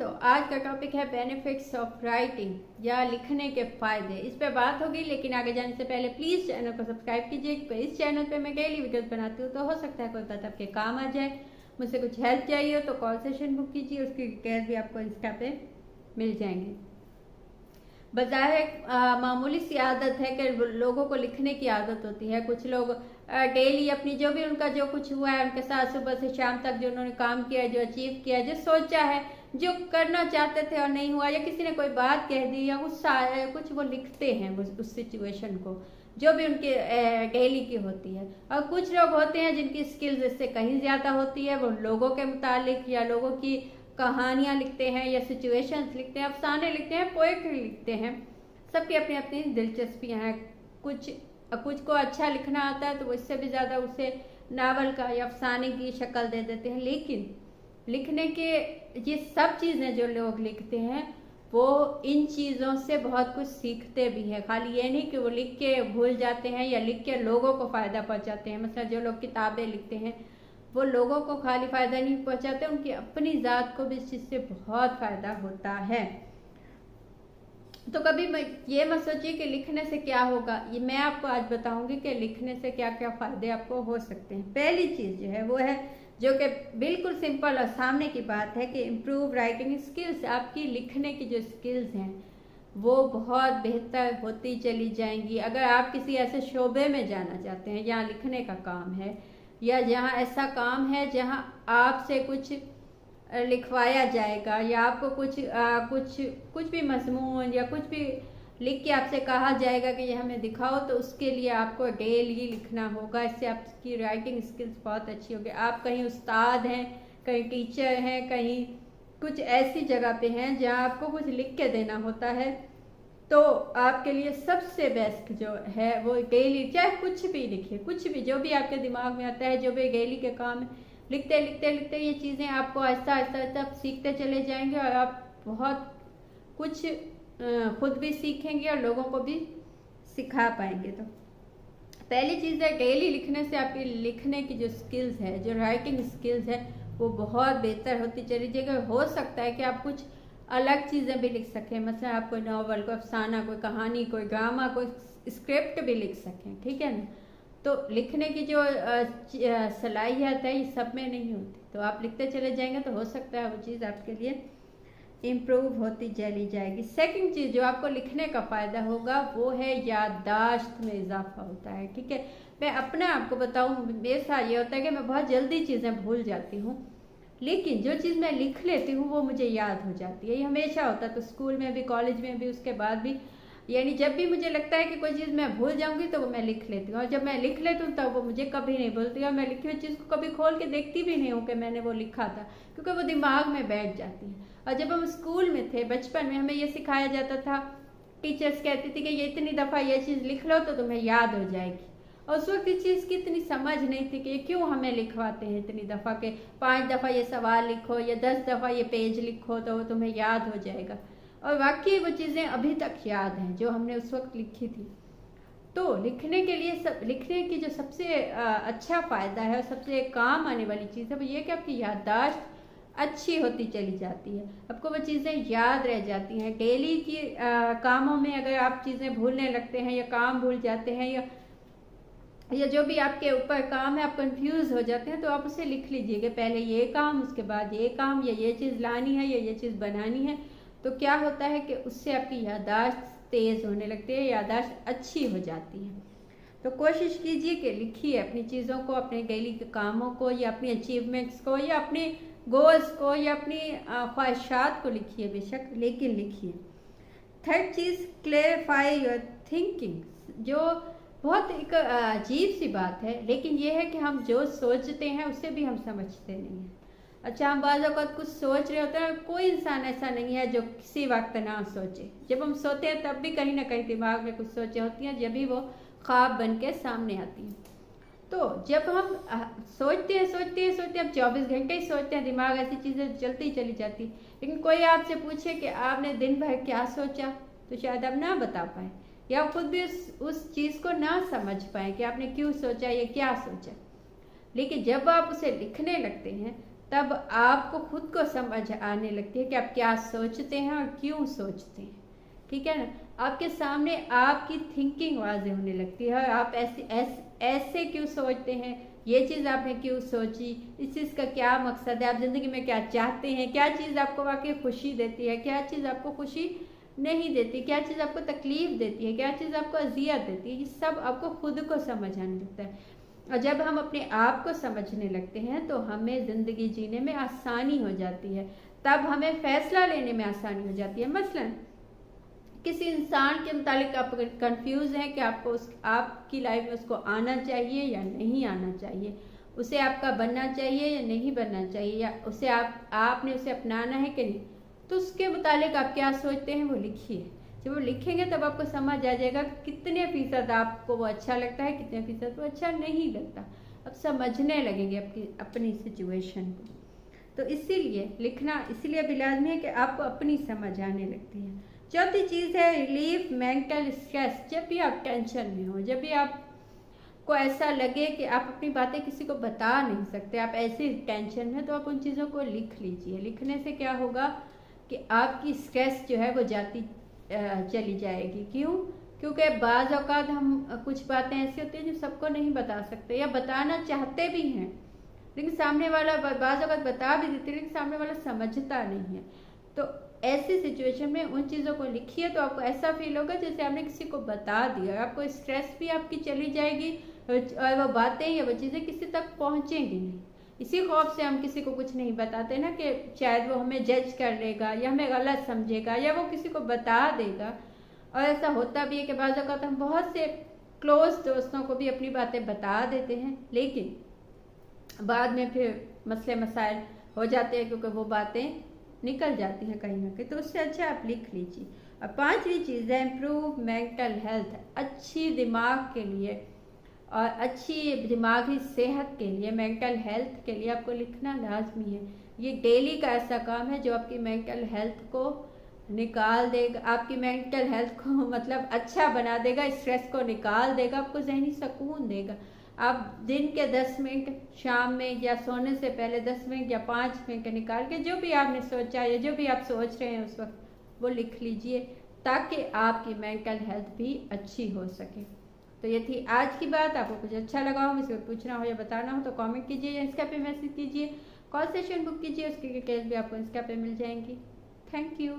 तो आज का टॉपिक है बेनिफिट्स ऑफ राइटिंग या लिखने के फायदे। इस पे बात होगी, लेकिन आगे जाने से पहले प्लीज चैनल को सब्सक्राइब कीजिए। इस चैनल पे मैं डेली वीडियोस बनाती हूँ, तो हो सकता है कोई बात आपके काम आ जाए। मुझसे कुछ हेल्प चाहिए हो तो कॉल सेशन बुक कीजिए, उसकी डिटेल्स भी आपको इंस्टा पे मिल जाएंगी। बज़ाहिर मामूली सी आदत है कि लोगों को लिखने की आदत होती है। कुछ लोग डेली अपनी जो भी उनका जो कुछ हुआ है उनके साथ सुबह से शाम तक जो उन्होंने काम किया है, जो अचीव किया है, जो सोचा है, जो करना चाहते थे और नहीं हुआ, या किसी ने कोई बात कह दी या गुस्सा आया कुछ, वो लिखते हैं उस सिचुएशन को जो भी उनके डेली की होती है। और कुछ लोग होते हैं जिनकी स्किल्स इससे कहीं ज़्यादा होती है, वो लोगों के मुतालिक या लोगों की कहानियाँ लिखते हैं या सिचुएशंस लिखते हैं, अफसाने लिखते हैं, पोएट्री लिखते हैं। सबकी अपनी अपनी दिलचस्पियाँ हैं। कुछ को अच्छा लिखना आता है तो वो इससे भी ज़्यादा उसे नावल का या अफसाने की शक्ल दे देते हैं। लेकिन लिखने के ये सब चीज़ें जो लोग लिखते हैं वो इन चीज़ों से बहुत कुछ सीखते भी हैं। खाली ये नहीं कि वो लिख के भूल जाते हैं या लिख के लोगों को फ़ायदा पहुंचाते हैं। मतलब जो लोग किताबें लिखते हैं वो लोगों को खाली फ़ायदा नहीं पहुंचाते, उनकी अपनी ज़ात को भी इस चीज़ से बहुत फ़ायदा होता है। तो कभी ये मत सोचिए कि लिखने से क्या होगा, ये मैं आपको आज बताऊंगी कि लिखने से क्या क्या फ़ायदे आपको हो सकते हैं। पहली चीज़ जो है वो है, जो कि बिल्कुल सिंपल और सामने की बात है, कि इम्प्रूव राइटिंग स्किल्स। आपकी लिखने की जो स्किल्स हैं वो बहुत बेहतर होती चली जाएंगी। अगर आप किसी ऐसे शोबे में जाना चाहते हैं जहाँ लिखने का काम है, या जहाँ ऐसा काम है जहाँ आपसे कुछ लिखवाया जाएगा, या आपको कुछ भी मजमून या कुछ भी लिख के आपसे कहा जाएगा कि ये हमें दिखाओ, तो उसके लिए आपको डेली लिखना होगा। इससे आपकी राइटिंग स्किल्स बहुत अच्छी होगी। आप कहीं उस्ताद हैं, कहीं टीचर हैं, कहीं कुछ ऐसी जगह पे हैं जहाँ आपको कुछ लिख के देना होता है, तो आपके लिए सबसे बेस्ट जो है वो डेली, चाहे कुछ भी लिखिए, कुछ भी जो भी आपके दिमाग में आता है, जो भी डेली के काम है, लिखते लिखते लिखते ये चीज़ें आपको आहिस्ता आहिस्ता आहिस्ता सीखते चले जाएंगे और आप बहुत कुछ खुद भी सीखेंगे और लोगों को भी सिखा पाएंगे। तो पहली चीज़ है, डेली लिखने से आपकी लिखने की जो स्किल्स है, जो राइटिंग स्किल्स है, वो बहुत बेहतर होती चली जाएगी। हो सकता है कि आप कुछ अलग चीज़ें भी लिख सकें, मतलब आप कोई नावल, कोई अफसाना, कोई कहानी, कोई ड्रामा, कोई स्क्रिप्ट भी लिख सकें, ठीक है ना। तो लिखने की जो सलाहियत है ये सब में नहीं होती, तो आप लिखते चले जाएंगे तो हो सकता है वो चीज़ आपके लिए इम्प्रूव होती चली जाएगी। सेकंड चीज़ जो आपको लिखने का फ़ायदा होगा वो है याददाश्त में इजाफा होता है, ठीक है। मैं अपना आपको बताऊँ, मेरे साथ ये होता है कि मैं बहुत जल्दी चीज़ें भूल जाती हूँ, लेकिन जो चीज़ मैं लिख लेती हूँ वो मुझे याद हो जाती है। ये हमेशा होता है, तो स्कूल में भी, कॉलेज में भी, उसके बाद भी, यानी जब भी मुझे लगता है कि कोई चीज़ मैं भूल जाऊंगी तो वो मैं लिख लेती हूँ, और जब मैं लिख लेती हूँ तब वो मुझे कभी नहीं भूलती, और मैं लिखी हुई चीज़ को कभी खोल के देखती भी नहीं हूँ कि मैंने वो लिखा था, क्योंकि वो दिमाग में बैठ जाती है। और जब हम स्कूल में थे, बचपन में, हमें ये सिखाया जाता था, टीचर्स कहती थी कि ये इतनी दफ़ा ये चीज़ लिख लो तो तुम्हें याद हो जाएगी। और उस वक्त इस चीज़ की इतनी समझ नहीं थी कि क्यों हमें लिखवाते हैं इतनी दफ़ा के 5 दफ़ा ये सवाल लिखो या 10 दफ़ा ये पेज लिखो तो वो तुम्हें याद हो जाएगा। और वाकई वो चीज़ें अभी तक याद हैं जो हमने उस वक्त लिखी थी। तो लिखने के लिए लिखने की जो सबसे अच्छा फ़ायदा है और सबसे काम आने वाली चीज़ है वो ये कि आपकी याददाश्त अच्छी होती चली जाती है। आपको वो चीज़ें याद रह जाती हैं। डेली की कामों में अगर आप चीज़ें भूलने लगते हैं या काम भूल जाते हैं, या जो भी आपके ऊपर काम है आप कंफ्यूज हो जाते हैं, तो आप उसे लिख लीजिए कि पहले ये काम, उसके बाद ये काम, या ये चीज़ लानी है या ये चीज़ बनानी है। तो क्या होता है कि उससे आपकी याददाश्त तेज़ होने लगती है, याददाश्त अच्छी हो जाती है। तो कोशिश कीजिए कि लिखिए अपनी चीज़ों को, अपने डेली के कामों को, या अपनी अचीवमेंट्स को, या अपने गोल्स को, या अपनी ख्वाहिशात को लिखिए बेशक, लेकिन लिखिए। Third cheese, clarify your thinking, जो बहुत एक अजीब सी बात है, लेकिन ये है कि हम जो सोचते हैं उसे भी हम समझते नहीं हैं। अच्छा, हम बाज़ औक़ात कुछ सोच रहे होते हैं, कोई इंसान ऐसा नहीं है जो किसी वक्त ना सोचे। जब हम सोते हैं तब भी कहीं ना कहीं दिमाग में कुछ सोचें होती हैं, जब भी वो ख्वाब बन के सामने आती हैं। तो जब हम सोचते हैं, अब 24 घंटे ही सोचते हैं, दिमाग ऐसी चीज़ें चलती चली जाती। लेकिन कोई आपसे पूछे कि आपने दिन भर क्या सोचा, तो शायद आप ना बता पाए, या खुद भी उस चीज़ को ना समझ पाए कि आपने क्यों सोचा या क्या सोचा। लेकिन जब आप उसे लिखने लगते हैं तब आपको खुद को समझ आने लगती है कि आप क्या सोचते हैं और क्यों सोचते हैं। ठीक है ना, आपके सामने आपकी थिंकिंग वाज़ेह होने लगती है, और आप ऐसे क्यों सोचते हैं, ये चीज़ आपने क्यों सोची, इस चीज़ का क्या मकसद है, आप ज़िंदगी में क्या चाहते हैं, क्या चीज़ आपको वाकई खुशी देती है, क्या चीज़ आपको खुशी नहीं देती, क्या चीज़ आपको तकलीफ़ देती है, क्या चीज़ आपको अजियत देती है, ये सब आपको खुद को समझ आने लगता है। और जब हम अपने आप को समझने लगते हैं तो हमें ज़िंदगी जीने में आसानी हो जाती है, तब हमें फ़ैसला लेने में आसानी हो जाती है। मसलन किसी इंसान के मुतालिक आप अगर कन्फ्यूज़ हैं कि आपकी लाइफ में उसको आना चाहिए या नहीं आना चाहिए, उसे आपका बनना चाहिए या नहीं बनना चाहिए, या आपने उसे अपनाना है कि नहीं, तो उसके मुतालिक आप क्या सोचते हैं वो लिखिए। जब वो लिखेंगे तब आपको समझ आ जाएगा कि कितने फ़ीसद आपको वो अच्छा लगता है, कितने फ़ीसद वो अच्छा नहीं लगता। अब समझने लगेंगे अपनी सिचुएशन को। तो इसीलिए लिखना इसलिए भी लाजमी है कि आपको अपनी समझ आने लगती है। चौथी चीज़ है रिलीफ मेंटल स्ट्रेस। जब भी आप टेंशन में हो, जब भी आपको ऐसा लगे कि आप अपनी बातें किसी को बता नहीं सकते, आप ऐसे टेंशन में, तो आप उन चीज़ों को लिख लीजिए। लिखने से क्या होगा कि आपकी स्ट्रेस जो है वो जाती चली जाएगी। क्यों? क्योंकि बाज़ औक़ात हम कुछ बातें ऐसी होती हैं जो सबको नहीं बता सकते, या बताना चाहते भी हैं लेकिन सामने वाला बाज़ औक़ात बता भी देते, लेकिन सामने वाला समझता नहीं है। तो ऐसी सिचुएशन में उन चीज़ों को लिखिए तो आपको ऐसा फील होगा जैसे आपने किसी को बता दिया। आपको स्ट्रेस भी आपकी चली जाएगी, और वो बातें या वो चीज़ें किसी तक पहुँचेंगी नहीं। इसी खौफ से हम किसी को कुछ नहीं बताते ना, कि शायद वो हमें जज कर लेगा या हमें गलत समझेगा या वो किसी को बता देगा। और ऐसा होता भी है कि बाज़ औक़ात हम बहुत से क्लोज़ दोस्तों को भी अपनी बातें बता देते हैं, लेकिन बाद में फिर मसले मसाइल हो जाते हैं, क्योंकि वो बातें निकल जाती हैं कहीं ना कहीं। तो उससे अच्छा आप लिख लीजिए। और पांचवी चीज़ है इम्प्रूव मेंटल हेल्थ। अच्छी दिमाग के लिए और अच्छी दिमागी सेहत के लिए, मेंटल हेल्थ के लिए आपको लिखना लाजमी है। ये डेली का ऐसा काम है जो आपकी मेंटल हेल्थ को निकाल देगा, आपकी मेंटल हेल्थ को मतलब अच्छा बना देगा, स्ट्रेस को निकाल देगा, आपको जहनी सुकून देगा। आप दिन के 10 मिनट शाम में या सोने से पहले 10 मिनट या 5 मिनट निकाल के जो भी आपने सोचा या जो भी आप सोच रहे हैं उस वक्त वो लिख लीजिए, ताकि आपकी मेंटल हेल्थ भी अच्छी हो सके। तो ये थी आज की बात। आपको कुछ अच्छा लगा हो, मुझसे पूछना हो या बताना हो तो कमेंट कीजिए या इंस्टा पे मैसेज कीजिए। कॉल सेशन बुक कीजिए, उसकी डिटेल्स भी आपको इंस्टा पे मिल जाएंगी। Thank you.